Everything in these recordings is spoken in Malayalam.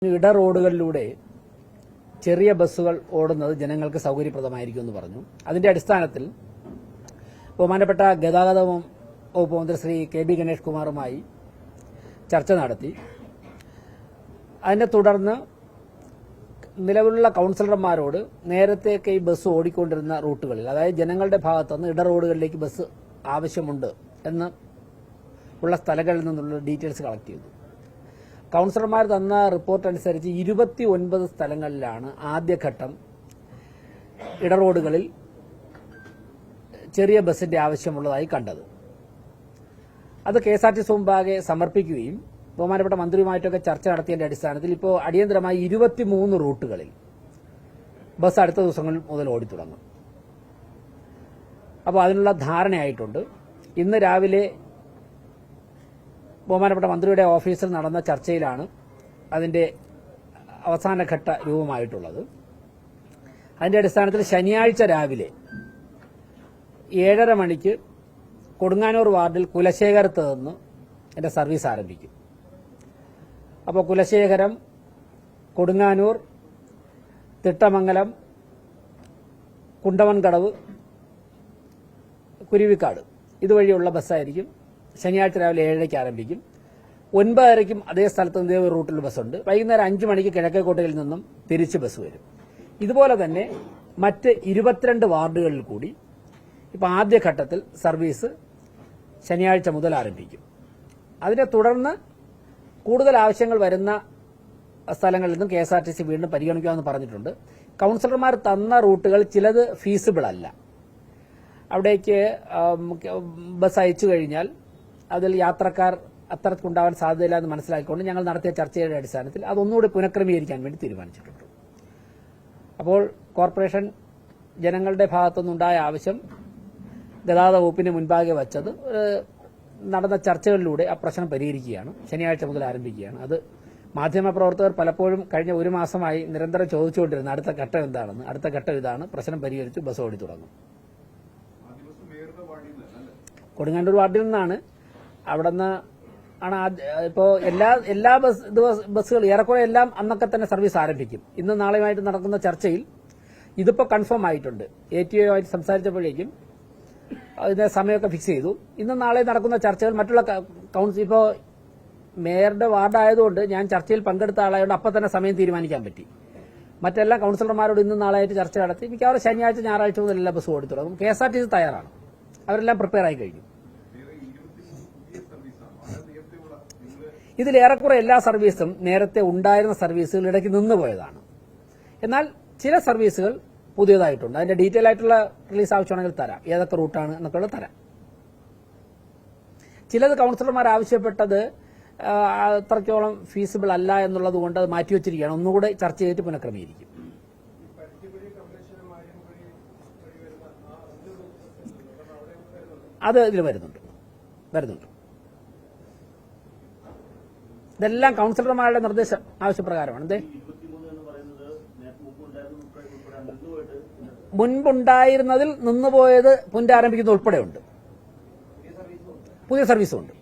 ഇട റോഡുകളിലൂടെ ചെറിയ ബസ്സുകൾ ഓടുന്നത് ജനങ്ങൾക്ക് സൗകര്യപ്രദമായിരിക്കുമെന്ന് പറഞ്ഞു. അതിന്റെ അടിസ്ഥാനത്തിൽ ബഹുമാനപ്പെട്ട ഗതാഗത വകുപ്പ് മന്ത്രി ശ്രീ കെ ബി ഗണേഷ് കുമാറുമായി ചർച്ച നടത്തി. അതിനെ തുടർന്ന് നിലവിലുള്ള കൌൺസിലർമാരോട് നേരത്തെയൊക്കെ ഈ ബസ് ഓടിക്കൊണ്ടിരുന്ന റൂട്ടുകളിൽ, അതായത് ജനങ്ങളുടെ ഭാഗത്തുനിന്ന് ഇട റോഡുകളിലേക്ക് ബസ് ആവശ്യമുണ്ട് എന്ന് ഉള്ള സ്ഥലങ്ങളിൽ നിന്നുള്ള ഡീറ്റെയിൽസ് കളക്ട് ചെയ്തു. കൌൺസിലർമാർ തന്ന റിപ്പോർട്ട് അനുസരിച്ച് 29 സ്ഥലങ്ങളിലാണ് ആദ്യഘട്ടം ഇടറോഡുകളിൽ ചെറിയ ബസിന്റെ ആവശ്യമുള്ളതായി കണ്ടത്. അത് KSRTC മുമ്പാകെ സമർപ്പിക്കുകയും ബഹുമാനപ്പെട്ട മന്ത്രിയുമായിട്ടൊക്കെ ചർച്ച നടത്തിയതിന്റെ അടിസ്ഥാനത്തിൽ ഇപ്പോൾ അടിയന്തരമായി 23 റൂട്ടുകളിൽ ബസ് അടുത്ത ദിവസങ്ങളിൽ മുതൽ ഓടിത്തുടങ്ങും. അപ്പോൾ അതിനുള്ള ധാരണയായിട്ടുണ്ട്. ഇന്ന് രാവിലെ ബഹുമാനപ്പെട്ട മന്ത്രിയുടെ ഓഫീസിൽ നടന്ന ചർച്ചയിലാണ് അതിന്റെ അവസാനഘട്ട രൂപമായിട്ടുള്ളത്. അതിന്റെ അടിസ്ഥാനത്തിൽ ശനിയാഴ്ച രാവിലെ 7:30 മണിക്ക് കൊടുങ്ങാനൂർ വാർഡിൽ കുലശേഖരത്ത് നിന്ന് എന്റെ സർവീസ് ആരംഭിക്കും. അപ്പോൾ കുലശേഖരം, കൊടുങ്ങാനൂർ, തിട്ടമംഗലം, കുണ്ടവൻകടവ്, കുരുവിക്കാട് ഇതുവഴിയുള്ള ബസ്സായിരിക്കും. ശനിയാഴ്ച രാവിലെ 7:30 ആരംഭിക്കും. 9:30 അതേ സ്ഥലത്ത് ഇതേ റൂട്ടിൽ ബസ്സുണ്ട്. വൈകുന്നേരം 5 മണിക്ക് കിഴക്കേക്കോട്ടയിൽ നിന്നും തിരിച്ച് ബസ് വരും. ഇതുപോലെ തന്നെ മറ്റ് 22 വാർഡുകളിൽ കൂടി ഇപ്പോൾ ആദ്യഘട്ടത്തിൽ സർവീസ് ശനിയാഴ്ച മുതൽ ആരംഭിക്കും. അതിനെ തുടർന്ന് കൂടുതൽ ആവശ്യങ്ങൾ വരുന്ന സ്ഥലങ്ങളിൽ നിന്നും KSRTC വീണ്ടും പരിഗണിക്കാമെന്ന് പറഞ്ഞിട്ടുണ്ട്. കൌൺസിലർമാർ തന്ന റൂട്ടുകൾ ചിലത് ഫീസിബിൾ അല്ല. അവിടേക്ക് ബസ് അയച്ചു കഴിഞ്ഞാൽ അതിൽ യാത്രക്കാർ അത്തരത്തിലുണ്ടാവാൻ സാധ്യതയില്ല എന്ന് മനസ്സിലാക്കിക്കൊണ്ട് ഞങ്ങൾ നടത്തിയ ചർച്ചയുടെ അടിസ്ഥാനത്തിൽ അതൊന്നുകൂടി പുനഃക്രമീകരിക്കാൻ വേണ്ടി തീരുമാനിച്ചിട്ടുണ്ട്. അപ്പോൾ കോർപ്പറേഷൻ ജനങ്ങളുടെ ഭാഗത്തുനിന്നുണ്ടായ ആവശ്യം ഗതാഗത വകുപ്പിന് മുൻപാകെ വച്ചത് നടന്ന ചർച്ചകളിലൂടെ ആ പ്രശ്നം പരിഹരിക്കുകയാണ്. ശനിയാഴ്ച മുതൽ ആരംഭിക്കുകയാണ്. അത് മാധ്യമപ്രവർത്തകർ പലപ്പോഴും കഴിഞ്ഞ ഒരു മാസമായി നിരന്തരം ചോദിച്ചുകൊണ്ടിരുന്നു അടുത്ത ഘട്ടം എന്താണെന്ന്. അടുത്ത ഘട്ടം ഇതാണ്, പ്രശ്നം പരിഹരിച്ചു ബസ് ഓടി തുടങ്ങും. കൊടുങ്ങാനൂർ വാർഡിൽ നിന്നാണ്. അവിടെ നിന്ന് ആണ് ഇപ്പോൾ എല്ലാ ബസ്സുകൾ ഏറെക്കുറെ എല്ലാം അന്നൊക്കെ തന്നെ സർവീസ് ആരംഭിക്കും. ഇന്ന് നാളെയുമായിട്ട് നടക്കുന്ന ചർച്ചയിൽ ഇതിപ്പോൾ കൺഫേം ആയിട്ടുണ്ട്. ATO ആയിട്ട് സംസാരിച്ചപ്പോഴേക്കും അതിന്റെ സമയമൊക്കെ ഫിക്സ് ചെയ്തു. ഇന്ന് നാളെ നടക്കുന്ന ചർച്ചകൾ മറ്റുള്ള കൌൺസിൽ ഇപ്പോൾ മേയറുടെ വാർഡായതുകൊണ്ട് ഞാൻ ചർച്ചയിൽ പങ്കെടുത്ത ആളായതുകൊണ്ട് അപ്പം തന്നെ സമയം തീരുമാനിക്കാൻ പറ്റി. മറ്റെല്ലാ കൌൺസിലർമാരോട് ഇന്ന് നാളെയായിട്ട് ചർച്ച നടത്തി മിക്കവാറും ശനിയാഴ്ച ഞായറാഴ്ച മുതൽ എല്ലാ ബസ്സും ഓടി തുടങ്ങും. KSRTC തയ്യാറാണ്. അവരെല്ലാം പ്രിപ്പയർ ആയി കഴിഞ്ഞു. ഇതിലേറെക്കുറെ എല്ലാ സർവീസും നേരത്തെ ഉണ്ടായിരുന്ന സർവീസുകൾ ഇടയ്ക്ക് നിന്നുപോയതാണ്. എന്നാൽ ചില സർവീസുകൾ പുതിയതായിട്ടുണ്ട്. അതിന്റെ ഡീറ്റെയിൽ ആയിട്ടുള്ള റിലീസ് ആവശ്യമാണെങ്കിൽ തരാം, ഏതൊക്കെ റൂട്ടാണ് എന്നൊക്കെ തരാം. ചിലത് കൌൺസിലർമാർ ആവശ്യപ്പെട്ടത് അത്രത്തോളം ഫീസിബിൾ അല്ല എന്നുള്ളത് കൊണ്ട് അത് മാറ്റിവെച്ചിരിക്കുകയാണ്. ഒന്നുകൂടെ ചർച്ച ചെയ്തിട്ട് പുനഃക്രമീകരിക്കും. അത് ഇതിൽ വരുന്നുണ്ട്. ഇതെല്ലാം കൌൺസിലർമാരുടെ നിർദ്ദേശം ആവശ്യപ്രകാരമാണ്. എന്തേ മുൻപുണ്ടായിരുന്നതിൽ നിന്നുപോയത് പുനരാരംഭിക്കുന്ന ഉൾപ്പെടെയുണ്ട്. പുതിയ സർവീസും ഉണ്ട്.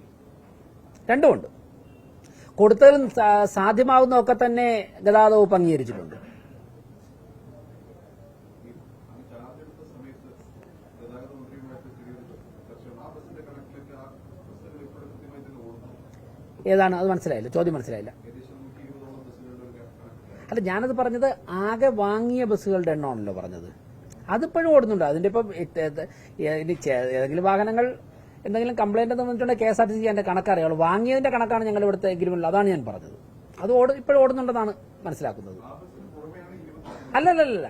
രണ്ടുമുണ്ട്. കൊടുത്തതിലും സാധ്യമാകുന്നതൊക്കെ തന്നെ ഗതാഗത വകുപ്പ് അംഗീകരിച്ചിട്ടുണ്ട്. ഏതാണ് അത് മനസ്സിലായില്ല, ചോദ്യം മനസ്സിലായില്ല. അല്ല, ഞാനത് പറഞ്ഞത് ആകെ വാങ്ങിയ ബസ്സുകളുടെ എണ്ണമാണല്ലോ പറഞ്ഞത്. അതിപ്പോഴും ഓടുന്നുണ്ട്. അതിന്റെ ഇപ്പം ഏതെങ്കിലും വാഹനങ്ങൾ എന്തെങ്കിലും കംപ്ലൈന്റ് എന്ന് പറഞ്ഞിട്ടുണ്ടെങ്കിൽ KSRTC അതിന്റെ കണക്കറിയാവുള്ളൂ. വാങ്ങിയതിന്റെ കണക്കാണ് ഞങ്ങൾ ഇവിടുത്തെ എഗ്രിമെന്റ്. അതാണ് ഞാൻ പറഞ്ഞത്. അത് ഇപ്പോഴും ഓടുന്നുണ്ടെന്നാണ് മനസ്സിലാക്കുന്നത്. അല്ലല്ല,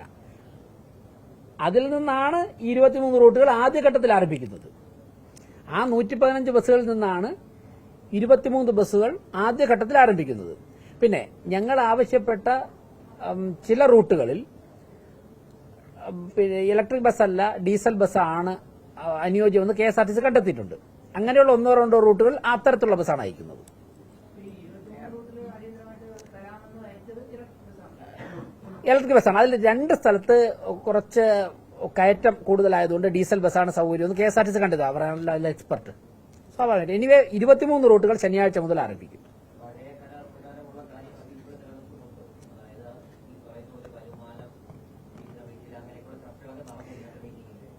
അതിൽ നിന്നാണ് 23 റൂട്ടുകൾ ആദ്യഘട്ടത്തിൽ ആരംഭിക്കുന്നത്. ആ 115 ബസ്സുകളിൽ നിന്നാണ് 23 ബസ്സുകൾ ആദ്യഘട്ടത്തിൽ ആരംഭിക്കുന്നത്. പിന്നെ ഞങ്ങൾ ആവശ്യപ്പെട്ട ചില റൂട്ടുകളിൽ ഇലക്ട്രിക് ബസ്സല്ല ഡീസൽ ബസ്സാണ് അനുയോജ്യമെന്ന് KSRTC കണ്ടെത്തിയിട്ടുണ്ട്. അങ്ങനെയുള്ള 1-2 റൂട്ടുകൾ അത്തരത്തിലുള്ള ബസ്സാണ് അയക്കുന്നത്. ഇലക്ട്രിക് ബസ്സാണ്. അതിൽ 2 സ്ഥലത്ത് കുറച്ച് കയറ്റം കൂടുതലായതുകൊണ്ട് ഡീസൽ ബസ്സാണ് സൗകര്യമെന്ന് KSRTC കണ്ടത്. അവരാണല്ലോ എക്സ്പെർട്ട്. എനിവേ 23 റൂട്ടുകൾ ശനിയാഴ്ച മുതൽ ആരംഭിക്കും.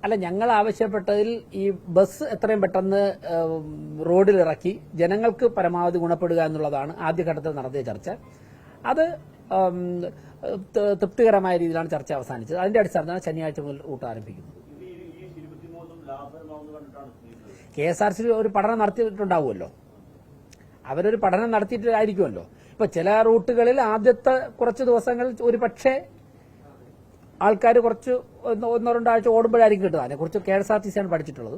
അല്ല, ഞങ്ങൾ ആവശ്യപ്പെട്ടതിൽ ഈ ബസ് എത്രയും പെട്ടെന്ന് റോഡിലിറക്കി ജനങ്ങൾക്ക് പരമാവധി ഗുണപ്പെടുക എന്നുള്ളതാണ് ആദ്യഘട്ടത്തിൽ നടത്തിയ ചർച്ച. അത് തൃപ്തികരമായ രീതിയിലാണ് ചർച്ച അവസാനിച്ചത്. അതിന്റെ അടിസ്ഥാനത്തിലാണ് ശനിയാഴ്ച മുതൽ റൂട്ട് ആരംഭിക്കുന്നത്. KSRTC ഒരു പഠനം നടത്തിയിട്ടുണ്ടാവുമല്ലോ, അവരൊരു പഠനം നടത്തിയിട്ടായിരിക്കുമല്ലോ. ഇപ്പൊ ചില റൂട്ടുകളിൽ ആദ്യത്തെ കുറച്ച് ദിവസങ്ങളിൽ ഒരു പക്ഷേ ആൾക്കാർ കുറച്ച് 1-2 ആഴ്ച ഓടുമ്പോഴായിരിക്കും കിട്ടുന്നത്. അതിനെക്കുറിച്ച് KSRTC ആണ് പഠിച്ചിട്ടുള്ളത്.